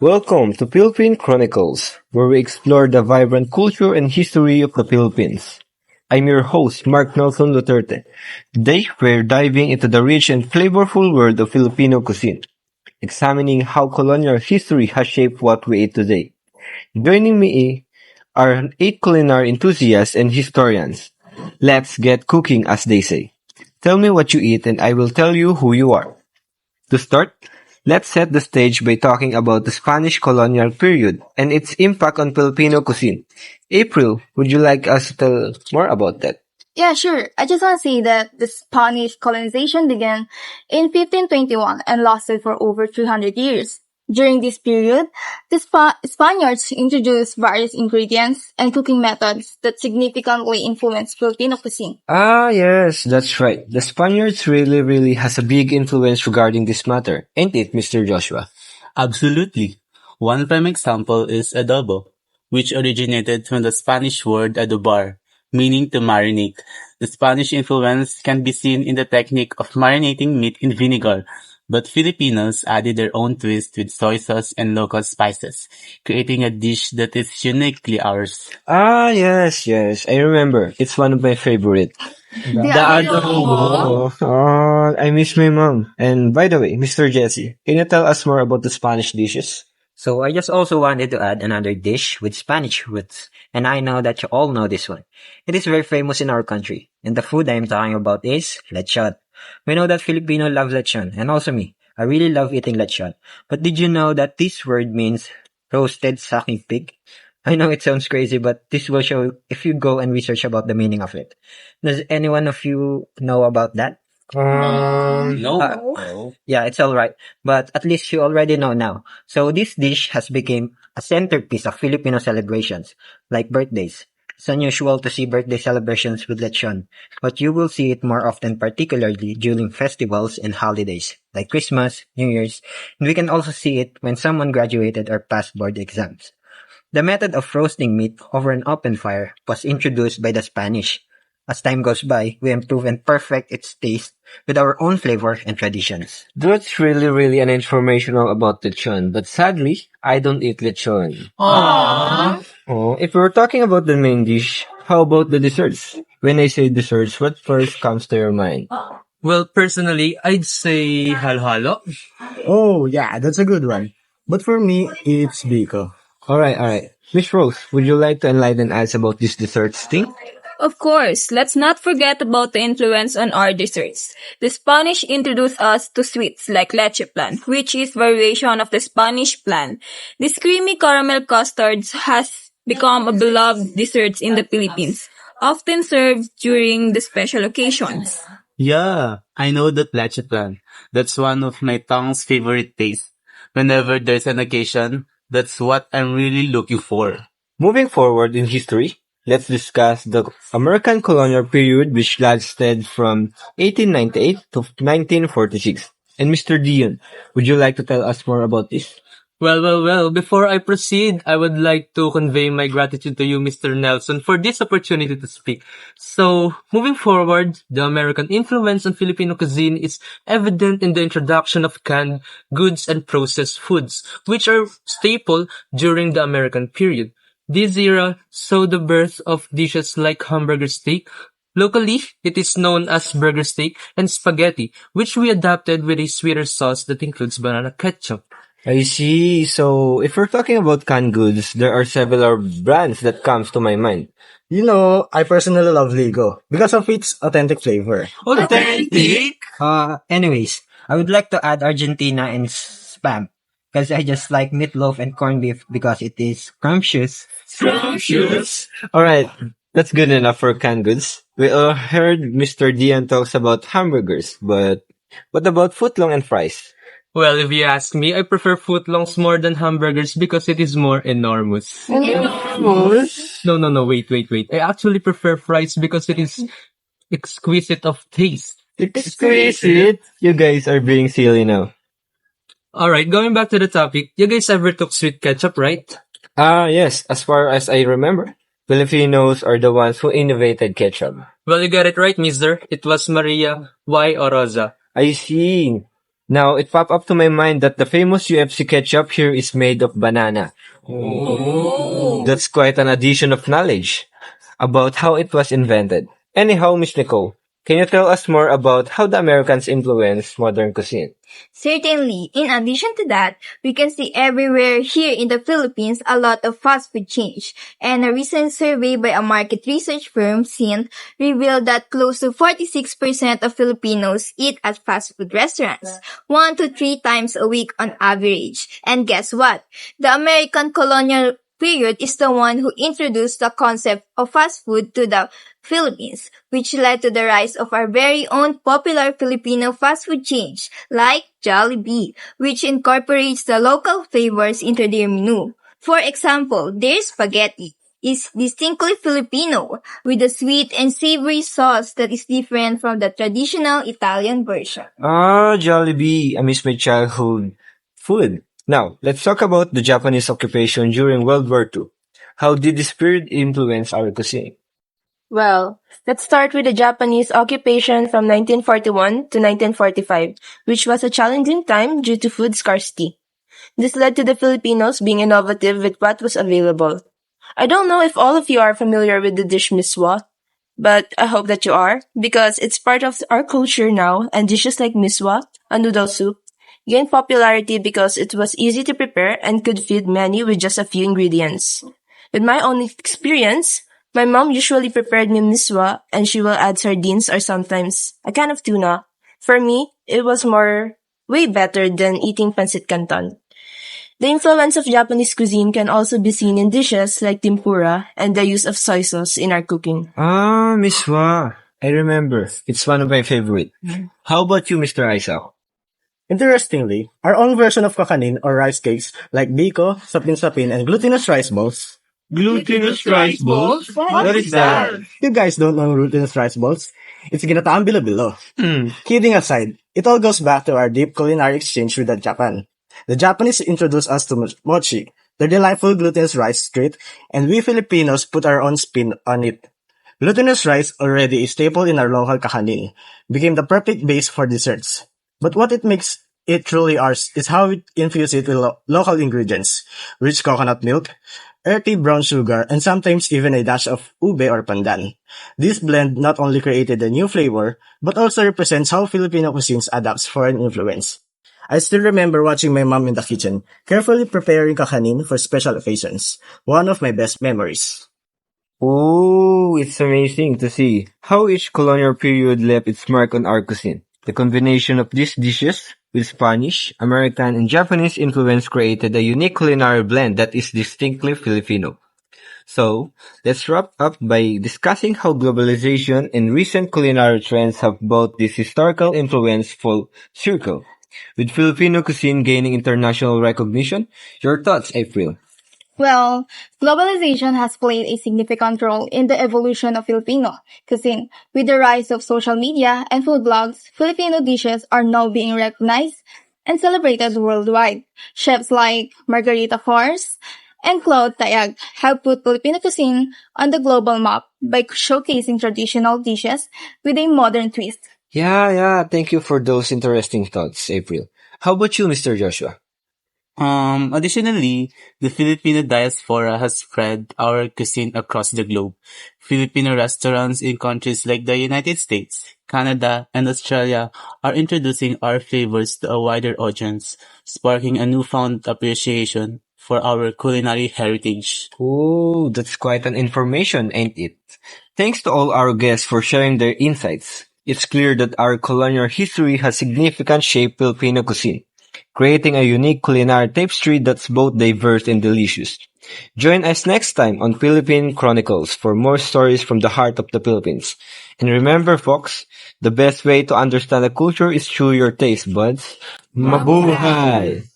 Welcome to Philippine Chronicles, where we explore the vibrant culture and history of the Philippines. I'm your host, Mark Nelson Duterte. Today, we're diving into the rich and flavorful world of Filipino cuisine, examining how colonial history has shaped what we eat today. Joining me are eight culinary enthusiasts and historians. Let's get cooking, as they say. Tell me what you eat, and I will tell you who you are. To start, let's set the stage by talking about the Spanish colonial period and its impact on Filipino cuisine. April, would you like us to tell more about that? Yeah, sure. I just want to say that the Spanish colonization began in 1521 and lasted for over 300 years. During this period, the Spaniards introduced various ingredients and cooking methods that significantly influenced Filipino cuisine. Ah, yes, that's right. The Spaniards really has a big influence regarding this matter, ain't it, Mr. Joshua? Absolutely. One prime example is adobo, which originated from the Spanish word adobar, meaning to marinate. The Spanish influence can be seen in the technique of marinating meat in vinegar, but Filipinos added their own twist with soy sauce and local spices, creating a dish that is uniquely ours. Ah, yes, I remember. It's one of my favorite. The Oh, I miss my mom. And by the way, Mr. Jesse, can you tell us more about the Spanish dishes? So I just also wanted to add another dish with Spanish roots, and I know that you all know this one. It is very famous in our country, and the food I am talking about is lechon. We know that Filipino love lechon, and also me. I really love eating lechon. But did you know that this word means roasted sucking pig? I know it sounds crazy, but this will show if you go and research about the meaning of it. Does any one of you know about that? No. Yeah, it's all right. But at least you already know now. So this dish has become a centerpiece of Filipino celebrations, like birthdays. It's unusual to see birthday celebrations with lechon, but you will see it more often, particularly during festivals and holidays, like Christmas, New Year's, and we can also see it when someone graduated or passed board exams. The method of roasting meat over an open fire was introduced by the Spanish. As time goes by, we improve and perfect its taste with our own flavor and traditions. That's really an informational about lechon, but sadly, I don't eat lechon. Aww. Oh, if we're talking about the main dish, how about the desserts? When I say desserts, what first comes to your mind? Well, personally, I'd say halo-halo. Oh, yeah, that's a good one. But for me, it's Biko. Alright. Miss Rose, would you like to enlighten us about this desserts thing? Of course, let's not forget about the influence on our desserts. The Spanish introduced us to sweets like leche plan, which is variation of the Spanish plan. This creamy caramel custard has become a beloved dessert in the Philippines, often served during the special occasions. Yeah, I know that leche plan. That's one of my tongue's favorite tastes. Whenever there's an occasion, that's what I'm really looking for. Moving forward in history, let's discuss the American colonial period which lasted from 1898 to 1946. And Mr. Dion, would you like to tell us more about this? Well, before I proceed, I would like to convey my gratitude to you, Mr. Nelson, for this opportunity to speak. So, moving forward, the American influence on Filipino cuisine is evident in the introduction of canned goods and processed foods, which are staple during the American period. This era saw the birth of dishes like hamburger steak. Locally, it is known as burger steak and spaghetti, which we adapted with a sweeter sauce that includes banana ketchup. I see. So, if we're talking about canned goods, there are several brands that comes to my mind. You know, I personally love Ligo because of its authentic flavor. Authentic? Anyways, I would like to add Argentina and Spam, because I just like meatloaf and corned beef because it is scrumptious. Scrumptious. Alright, that's good enough for canned goods. We all heard Mr. Dion talks about hamburgers, but what about footlong and fries? Well, if you ask me, I prefer footlongs more than hamburgers because it is more enormous. Enormous? No, wait. I actually prefer fries because it is exquisite of taste. Exquisite. You guys are being silly now. Alright, going back to the topic, you guys ever took sweet ketchup, right? Ah, yes. As far as I remember, Filipinos are the ones who innovated ketchup. Well, you got it right, mister. It was Maria Y. Oroza. I see. Now it popped up to my mind that the famous UFC ketchup here is made of banana. That's quite an addition of knowledge about how it was invented. Anyhow, Miss Nicole, can you tell us more about how the Americans influenced modern cuisine? Certainly, in addition to that, we can see everywhere here in the Philippines a lot of fast food chains. And a recent survey by a market research firm, Sint, revealed that close to 46% of Filipinos eat at fast food restaurants, 1 to 3 times a week on average. And guess what? The American colonial period is the one who introduced the concept of fast food to the Philippines, which led to the rise of our very own popular Filipino fast food chains like Jollibee, which incorporates the local flavors into their menu. For example, their spaghetti is distinctly Filipino with a sweet and savory sauce that is different from the traditional Italian version. Ah, Jollibee. I miss my childhood food. Now, let's talk about the Japanese occupation during World War II. How did this period influence our cuisine? Well, let's start with the Japanese occupation from 1941 to 1945, which was a challenging time due to food scarcity. This led to the Filipinos being innovative with what was available. I don't know if all of you are familiar with the dish miswa, but I hope that you are, because it's part of our culture now, and dishes like miswa, a noodle soup, gained popularity because it was easy to prepare and could feed many with just a few ingredients. With my own experience, my mom usually prepared me miswa and she will add sardines or sometimes a can of tuna. For me, it was way better than eating pancit canton. The influence of Japanese cuisine can also be seen in dishes like tempura and the use of soy sauce in our cooking. Ah, miswa. I remember. It's one of my favorite. How about you, Mr. Isaac? Interestingly, our own version of kakanin or rice cakes like biko, sapin-sapin, and glutinous rice balls. Glutinous rice balls? What is that? You guys don't know glutinous rice balls? It's ginataang bilo-bilo. Kidding aside, it all goes back to our deep culinary exchange with Japan. The Japanese introduced us to mochi, the delightful glutinous rice treat, and we Filipinos put our own spin on it. Glutinous rice, already a staple in our local kakanin, became the perfect base for desserts. But what it makes it truly ours is how we infuse it with local ingredients, rich coconut milk, earthy brown sugar, and sometimes even a dash of ube or pandan. This blend not only created a new flavor, but also represents how Filipino cuisine adapts foreign influence. I still remember watching my mom in the kitchen, carefully preparing kakanin for special occasions. One of my best memories. Oh, it's amazing to see how each colonial period left its mark on our cuisine. The combination of these dishes with Spanish, American, and Japanese influence created a unique culinary blend that is distinctly Filipino. So, let's wrap up by discussing how globalization and recent culinary trends have both this historical influence full circle. With Filipino cuisine gaining international recognition, your thoughts, April? Well, globalization has played a significant role in the evolution of Filipino cuisine. With the rise of social media and food blogs, Filipino dishes are now being recognized and celebrated worldwide. Chefs like Margarita Force and Claude Tayag have put Filipino cuisine on the global map by showcasing traditional dishes with a modern twist. Yeah, thank you for those interesting thoughts, April. How about you, Mr. Joshua? Additionally, the Filipino diaspora has spread our cuisine across the globe. Filipino restaurants in countries like the United States, Canada, and Australia are introducing our flavors to a wider audience, sparking a newfound appreciation for our culinary heritage. Oh, that's quite an information, ain't it? Thanks to all our guests for sharing their insights. It's clear that our colonial history has significantly shaped Filipino cuisine, creating a unique culinary tapestry that's both diverse and delicious. Join us next time on Philippine Chronicles for more stories from the heart of the Philippines. And remember, folks, the best way to understand a culture is through your taste buds. Mabuhay!